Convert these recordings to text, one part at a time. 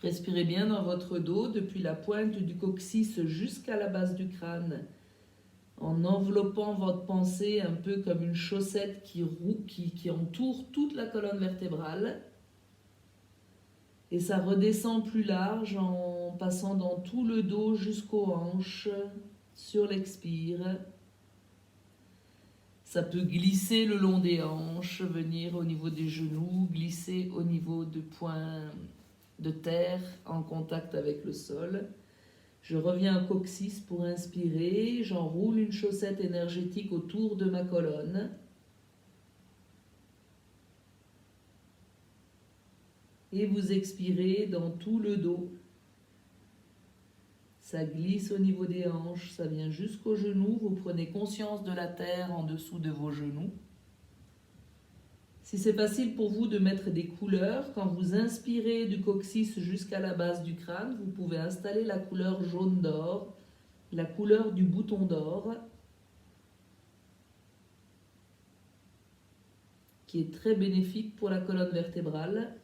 Respirez bien dans votre dos, depuis la pointe du coccyx jusqu'à la base du crâne, en enveloppant votre pensée un peu comme une chaussette qui entoure toute la colonne vertébrale. Et ça redescend plus large en passant dans tout le dos jusqu'aux hanches, sur l'expire. Ça peut glisser le long des hanches, venir au niveau des genoux, glisser au niveau du point de terre en contact avec le sol. Je reviens au coccyx pour inspirer, j'enroule une chaussette énergétique autour de ma colonne. Et vous expirez dans tout le dos. Ça glisse au niveau des hanches, ça vient jusqu'aux genoux. Vous prenez conscience de la terre en dessous de vos genoux. Si c'est facile pour vous de mettre des couleurs, quand vous inspirez du coccyx jusqu'à la base du crâne, vous pouvez installer la couleur jaune d'or, la couleur du bouton d'or, qui est très bénéfique pour la colonne vertébrale.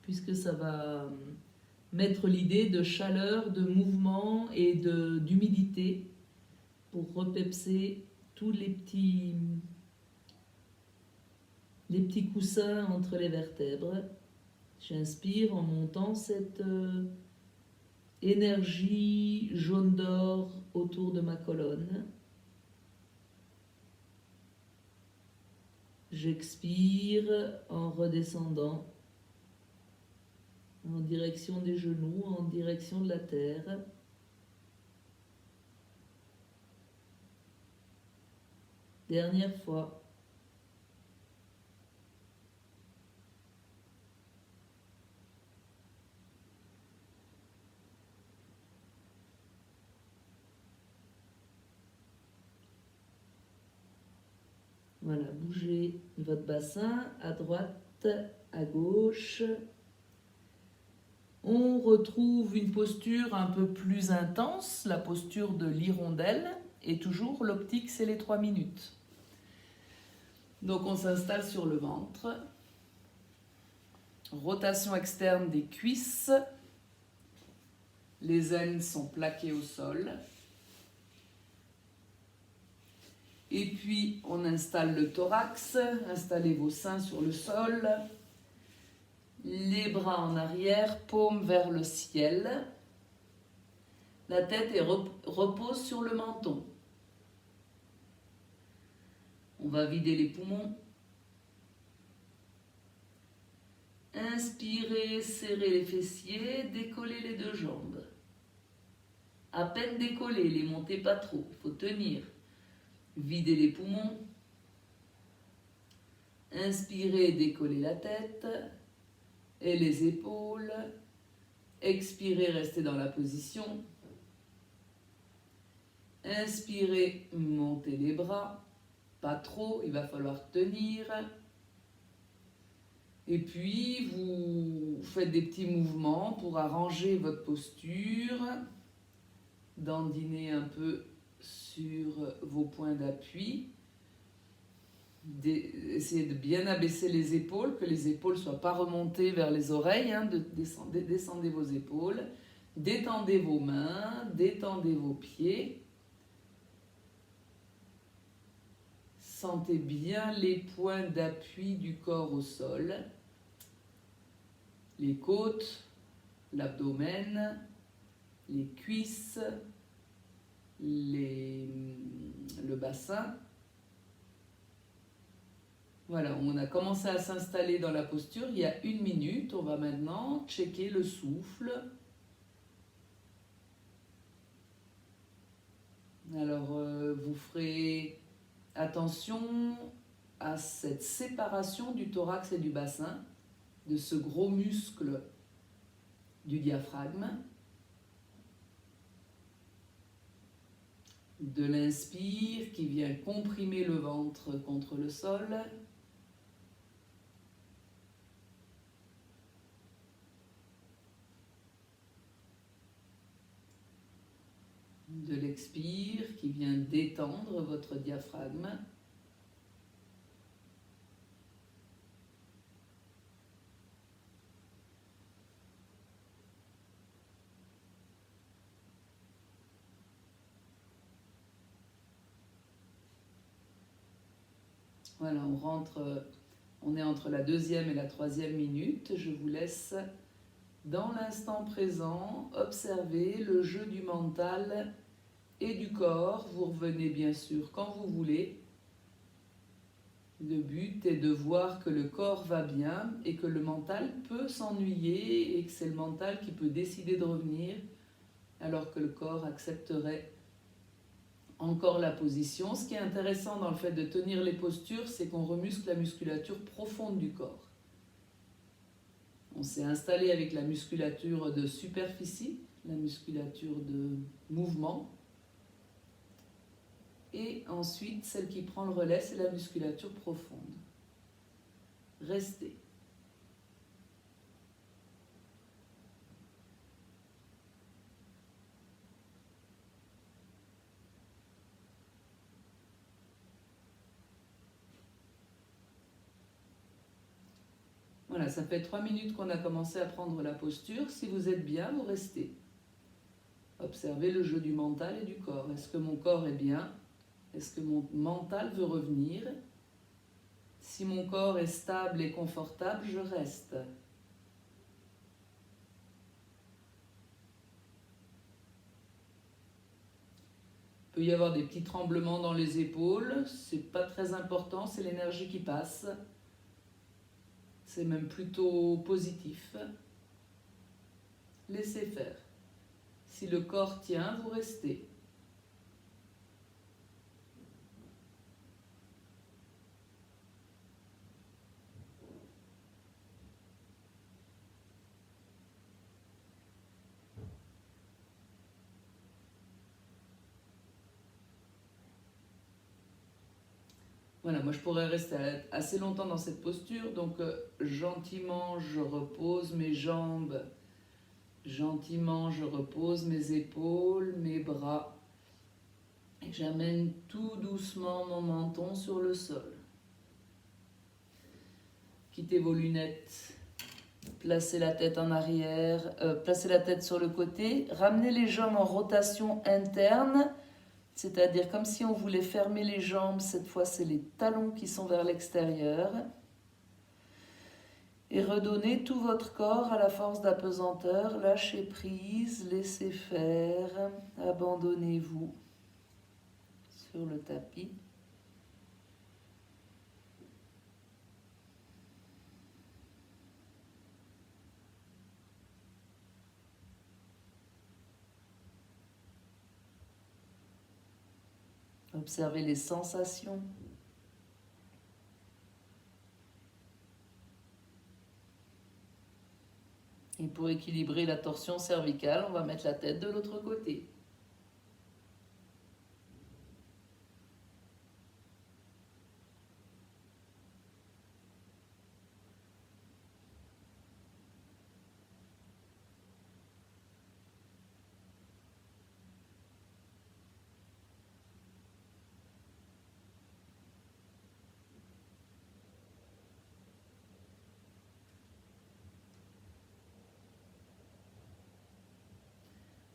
Puisque ça va mettre l'idée de chaleur, de mouvement et d'humidité pour repepser tous les petits coussins entre les vertèbres. J'inspire en montant cette énergie jaune d'or autour de ma colonne. J'expire en redescendant en direction des genoux, en direction de la terre. Dernière fois. Voilà, bougez votre bassin à droite, à gauche. On retrouve une posture un peu plus intense, la posture de l'hirondelle, et toujours l'optique, c'est les 3 minutes. Donc on s'installe sur le ventre. Rotation externe des cuisses. Les aines sont plaquées au sol. Et puis on installe le thorax. Installez vos seins sur le sol. Les bras en arrière, paumes vers le ciel. La tête repose sur le menton. On va vider les poumons. Inspirez, serrez les fessiers, décollez les 2 jambes. À peine décollez, les montez pas trop, il faut tenir. Videz les poumons. Inspirez, décollez la tête et les épaules. Expirez, restez dans la position. Inspirez, montez les bras. Pas trop, il va falloir tenir. Et puis, vous faites des petits mouvements pour arranger votre posture. Dandiner un peu sur vos points d'appui. Essayez de bien abaisser les épaules, que les épaules ne soient pas remontées vers les oreilles. Descendez vos épaules. Détendez vos mains, détendez vos pieds. Sentez bien les points d'appui du corps au sol. Les côtes, l'abdomen, les cuisses, le bassin. Voilà, on a commencé à s'installer dans la posture il y a 1 minute. On va maintenant checker le souffle. Alors, vous ferez attention à cette séparation du thorax et du bassin, de ce gros muscle du diaphragme. De l'inspire qui vient comprimer le ventre contre le sol. de l'expire qui vient détendre votre diaphragme. Voilà, on est entre la 2e et la 3e minute. Je vous laisse dans l'instant présent observer le jeu du mental et du corps. Vous revenez bien sûr quand vous voulez. Le but est de voir que le corps va bien et que le mental peut s'ennuyer et que c'est le mental qui peut décider de revenir alors que le corps accepterait encore la position. Ce qui est intéressant dans le fait de tenir les postures, c'est qu'on remuscle la musculature profonde du corps. On s'est installé avec la musculature de superficie, la musculature de mouvement. Et ensuite, celle qui prend le relais, c'est la musculature profonde. Restez. Voilà, ça fait 3 minutes qu'on a commencé à prendre la posture. Si vous êtes bien, vous restez. Observez le jeu du mental et du corps. Est-ce que mon corps est bien? Est-ce que mon mental veut revenir? Si mon corps est stable et confortable, je reste. Il peut y avoir des petits tremblements dans les épaules. C'est pas très important, c'est l'énergie qui passe. C'est même plutôt positif. Laissez faire. Si le corps tient, vous restez. Voilà, moi je pourrais rester assez longtemps dans cette posture, donc gentiment je repose mes jambes, gentiment je repose mes épaules, mes bras, et j'amène tout doucement mon menton sur le sol. Quittez vos lunettes, placez la tête en arrière, placez la tête sur le côté, ramenez les jambes en rotation interne, c'est-à-dire comme si on voulait fermer les jambes, cette fois c'est les talons qui sont vers l'extérieur. Et redonnez tout votre corps à la force d'apesanteur, lâchez prise, laissez faire, abandonnez-vous sur le tapis. Observez les sensations. Et pour équilibrer la torsion cervicale, on va mettre la tête de l'autre côté.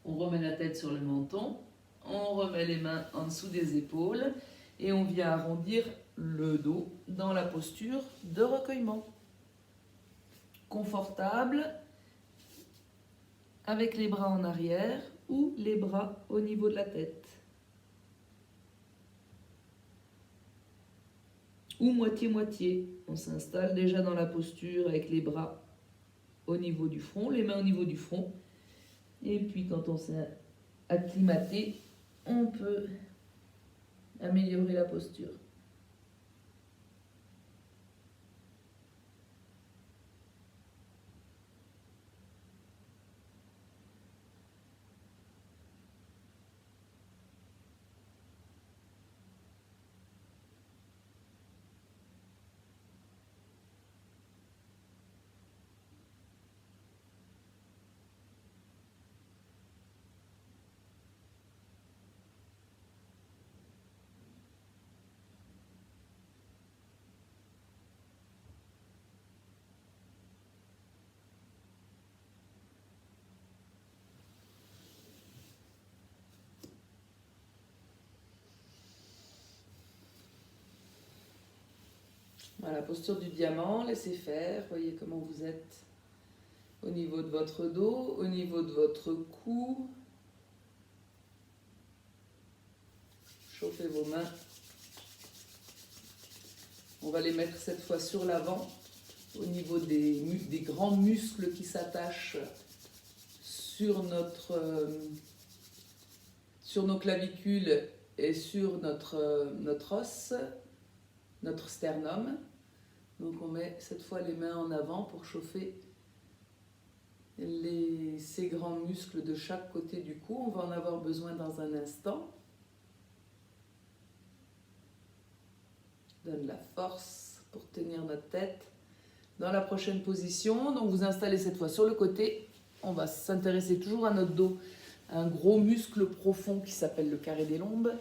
On remet la tête sur le menton, on remet les mains en dessous des épaules et on vient arrondir le dos dans la posture de recueillement. Confortable, avec les bras en arrière ou les bras au niveau de la tête. Ou moitié-moitié. On s'installe déjà dans la posture avec les bras au niveau du front, les mains au niveau du front. Et puis quand on s'est acclimaté, on peut améliorer la posture. Voilà, posture du diamant, laissez faire, voyez comment vous êtes au niveau de votre dos, au niveau de votre cou. Chauffez vos mains. On va les mettre cette fois sur l'avant, au niveau des grands muscles qui s'attachent sur nos clavicules et sur notre os, notre sternum. Donc on met cette fois les mains en avant pour chauffer ces grands muscles de chaque côté du cou. On va en avoir besoin dans un instant. Donne la force pour tenir notre tête dans la prochaine position. Donc vous installez cette fois sur le côté. On va s'intéresser toujours à notre dos, à un gros muscle profond qui s'appelle le carré des lombes.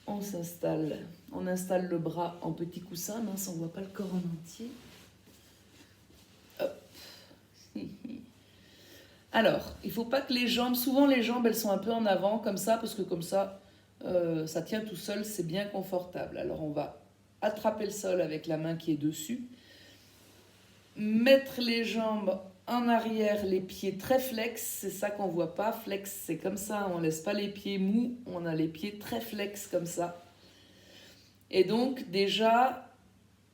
On s'installe, on installe le bras en petit coussin, mince, on ne voit pas le corps en entier. Hop. Alors, il ne faut pas que les jambes, souvent les jambes, elles sont un peu en avant comme ça, parce que comme ça, ça tient tout seul, c'est bien confortable. Alors on va attraper le sol avec la main qui est dessus, mettre les jambes en arrière, les pieds très flex, c'est ça qu'on voit pas. Flex, c'est comme ça, on laisse pas les pieds mous, on a les pieds très flex comme ça. Et donc déjà,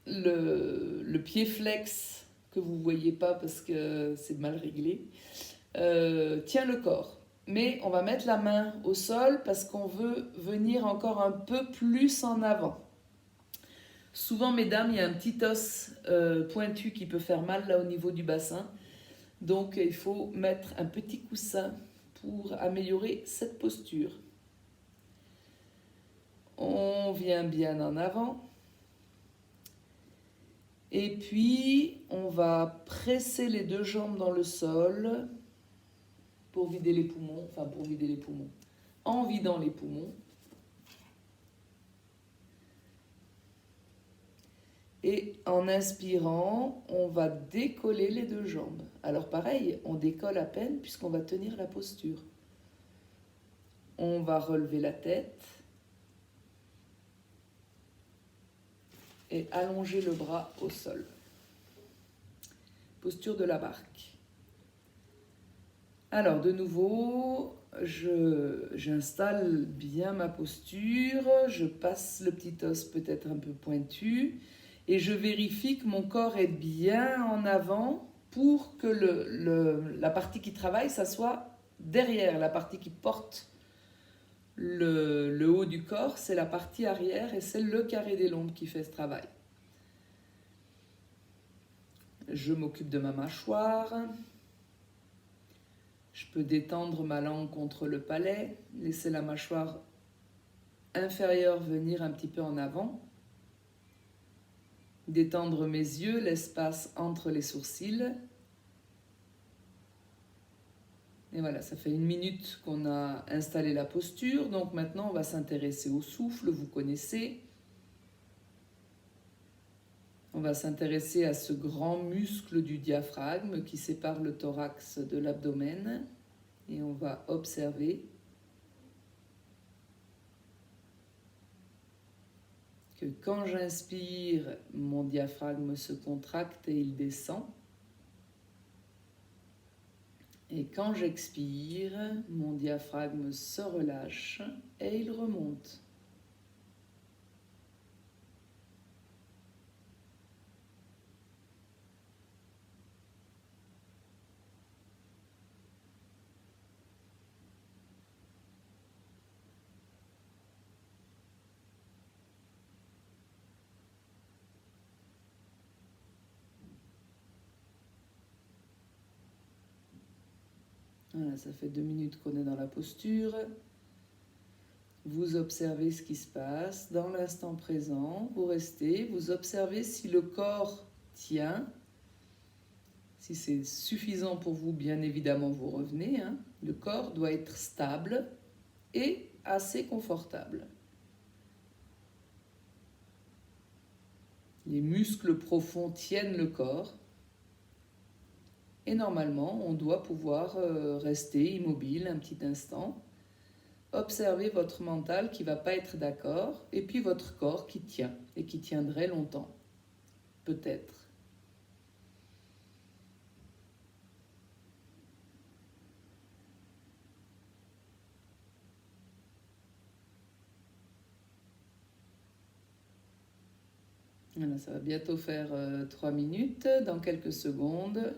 le pied flex, que vous voyez pas parce que c'est mal réglé, tient le corps. Mais on va mettre la main au sol parce qu'on veut venir encore un peu plus en avant. Souvent, mesdames, il y a un petit os pointu qui peut faire mal là au niveau du bassin. Donc, il faut mettre un petit coussin pour améliorer cette posture. On vient bien en avant. Et puis, on va presser les deux jambes dans le sol pour vider les poumons. Enfin, pour vider les poumons. En vidant les poumons. Et en inspirant, on va décoller les deux jambes. Alors pareil, on décolle à peine puisqu'on va tenir la posture. On va relever la tête et allonger le bras au sol. Posture de la barque. Alors de nouveau, j'installe bien ma posture, je passe le petit os peut-être un peu pointu. Et je vérifie que mon corps est bien en avant pour que la partie qui travaille, ça soit derrière. La partie qui porte le haut du corps, c'est la partie arrière et c'est le carré des lombes qui fait ce travail. Je m'occupe de ma mâchoire. Je peux détendre ma langue contre le palais, laisser la mâchoire inférieure venir un petit peu en avant. Détendre mes yeux, l'espace entre les sourcils. Et voilà, ça fait 1 minute qu'on a installé la posture. Donc maintenant, on va s'intéresser au souffle, vous connaissez. On va s'intéresser à ce grand muscle du diaphragme qui sépare le thorax de l'abdomen. Et on va observer que quand j'inspire, mon diaphragme se contracte et il descend. Et quand j'expire, mon diaphragme se relâche et il remonte. Voilà, ça fait 2 minutes qu'on est dans la posture. Vous observez ce qui se passe dans l'instant présent. Vous restez, vous observez si le corps tient. Si c'est suffisant pour vous, bien évidemment, vous revenez. Le corps doit être stable et assez confortable. Les muscles profonds tiennent le corps. Et normalement, on doit pouvoir rester immobile un petit instant observez votre mental qui ne va pas être d'accord, et puis votre corps qui tient, et qui tiendrait longtemps, peut-être. Voilà, ça va bientôt faire 3 minutes, dans quelques secondes.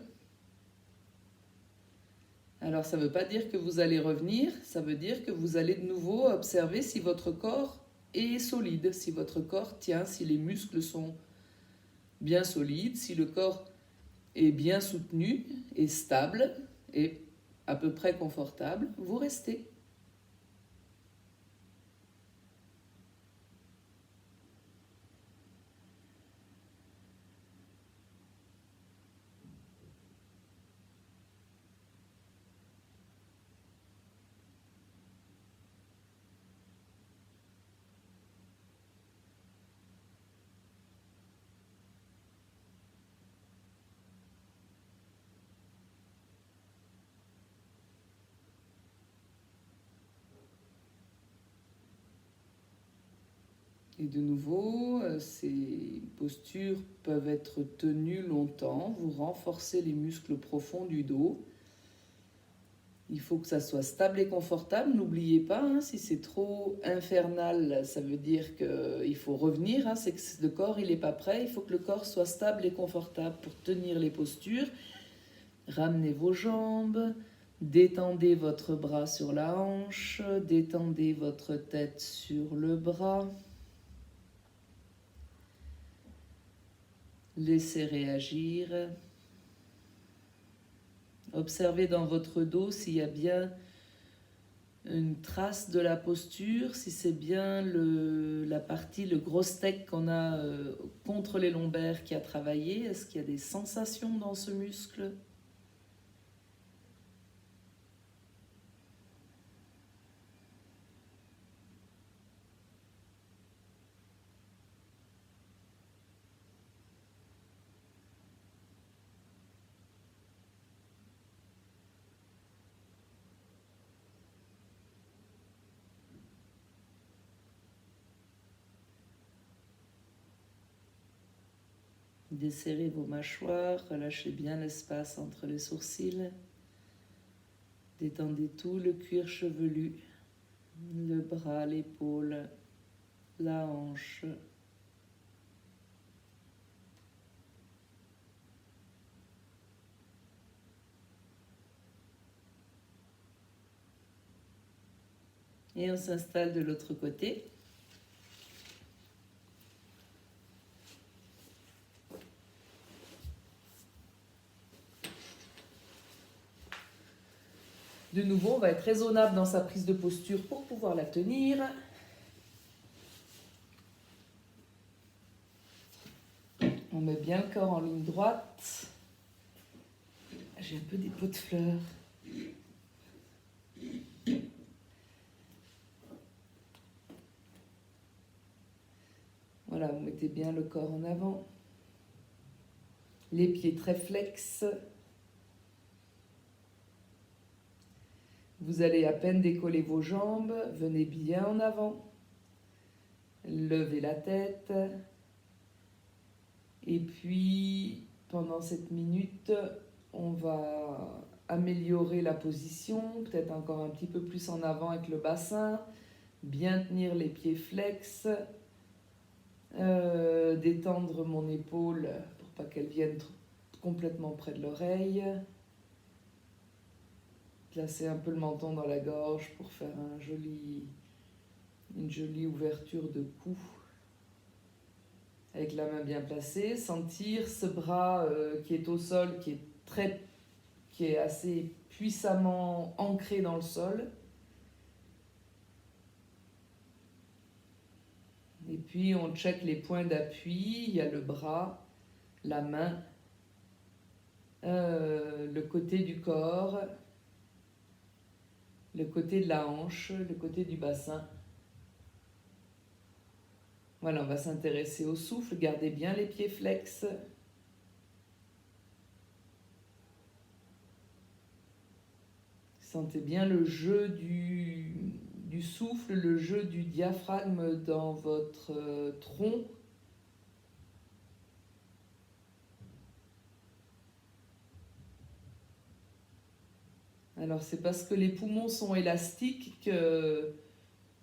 Alors ça ne veut pas dire que vous allez revenir, ça veut dire que vous allez de nouveau observer si votre corps est solide, si votre corps tient, si les muscles sont bien solides, si le corps est bien soutenu et stable et à peu près confortable, vous restez. Et de nouveau, ces postures peuvent être tenues longtemps. Vous renforcez les muscles profonds du dos. Il faut que ça soit stable et confortable. N'oubliez pas, hein, si c'est trop infernal, ça veut dire qu'il faut revenir. Hein, c'est que le corps il n'est pas prêt. Il faut que le corps soit stable et confortable pour tenir les postures. Ramenez vos jambes. Détendez votre bras sur la hanche. Détendez votre tête sur le bras. Laissez réagir. Observez dans votre dos s'il y a bien une trace de la posture, si c'est bien la partie, le gros steak qu'on a contre les lombaires qui a travaillé. Est-ce qu'il y a des sensations dans ce muscle ? Desserrez vos mâchoires, relâchez bien l'espace entre les sourcils. Détendez tout le cuir chevelu, le bras, l'épaule, la hanche. Et on s'installe de l'autre côté. De nouveau, on va être raisonnable dans sa prise de posture pour pouvoir la tenir. On met bien le corps en ligne droite. J'ai un peu des pots de fleurs. Voilà, vous mettez bien le corps en avant. Les pieds très flex. Vous allez à peine décoller vos jambes. Venez bien en avant. Levez la tête. Et puis, pendant cette minute, on va améliorer la position. Peut-être encore un petit peu plus en avant avec le bassin. Bien tenir les pieds flex. Détendre mon épaule pour pas qu'elle vienne complètement près de l'oreille. Placer un peu le menton dans la gorge pour faire une jolie ouverture de cou. Avec la main bien placée, sentir ce bras qui est au sol, qui est assez puissamment ancré dans le sol. Et puis on check les points d'appui, il y a le bras, la main, le côté du corps, le côté de la hanche, le côté du bassin. Voilà, on va s'intéresser au souffle, gardez bien les pieds flex. Sentez bien le jeu du du souffle, le jeu du diaphragme dans votre tronc. Alors c'est parce que les poumons sont élastiques que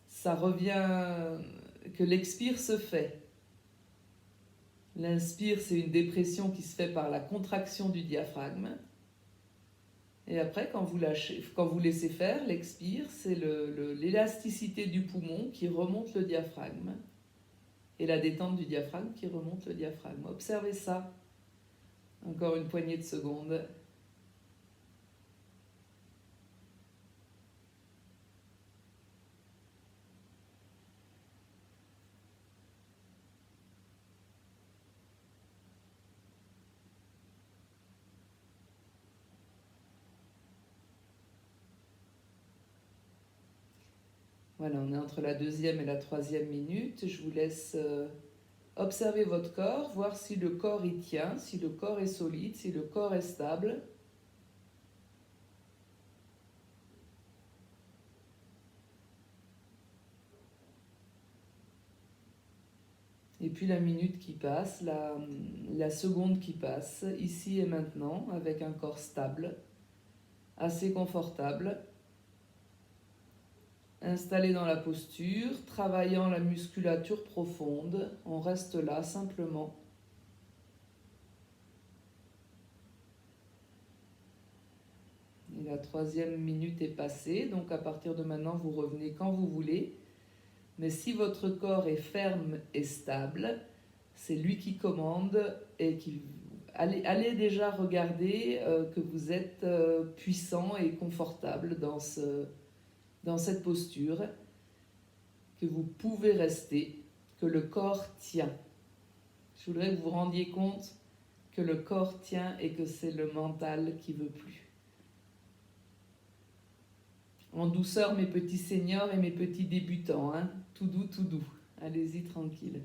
ça revient, que l'expire se fait. L'inspire, c'est une dépression qui se fait par la contraction du diaphragme. Et après, quand vous laissez faire, l'expire, c'est l'élasticité du poumon qui remonte le diaphragme. Et la détente du diaphragme qui remonte le diaphragme. Observez ça. Encore une poignée de secondes. Voilà, on est entre la 2e et la 3e minute. Je vous laisse observer votre corps, voir si le corps y tient, si le corps est solide, si le corps est stable. Et puis la minute qui passe, la seconde qui passe, ici et maintenant, avec un corps stable, assez confortable, installé dans la posture, travaillant la musculature profonde. On reste là simplement. Et la 3e minute est passée, donc à partir de maintenant, vous revenez quand vous voulez. Mais si votre corps est ferme et stable, c'est lui qui commande et qui... Allez déjà regarder que vous êtes puissant et confortable dans cette posture, que vous pouvez rester, que le corps tient. Je voudrais que vous vous rendiez compte que le corps tient et que c'est le mental qui veut plus. En douceur, mes petits seniors et mes petits débutants, hein. Tout doux, tout doux. Allez-y tranquille.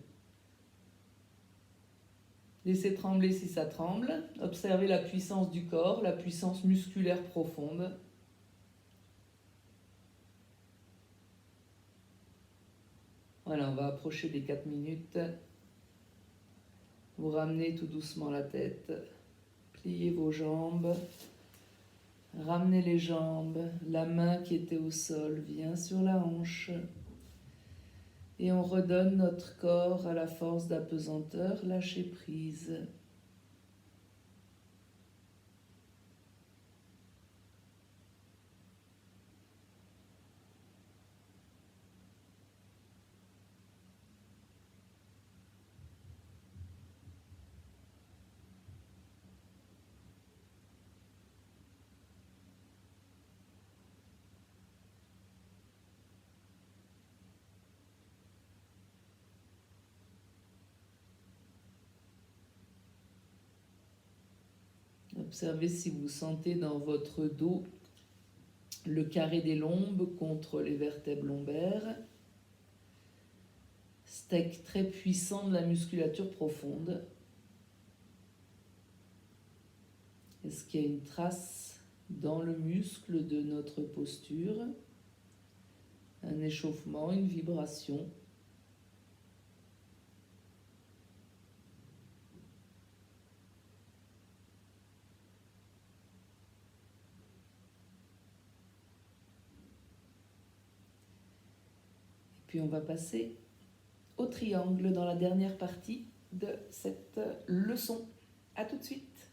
Laissez trembler si ça tremble. Observez la puissance du corps, la puissance musculaire profonde. Voilà, on va approcher des 4 minutes. Vous ramenez tout doucement la tête. Pliez vos jambes. Ramenez les jambes. La main qui était au sol vient sur la hanche. Et on redonne notre corps à la force d'apesanteur. Lâchez prise. Observez si vous sentez dans votre dos le carré des lombes contre les vertèbres lombaires. Steak très puissant de la musculature profonde. Est-ce qu'il y a une trace dans le muscle de notre posture? Un échauffement, une vibration. Puis on va passer au triangle dans la dernière partie de cette leçon. À tout de suite.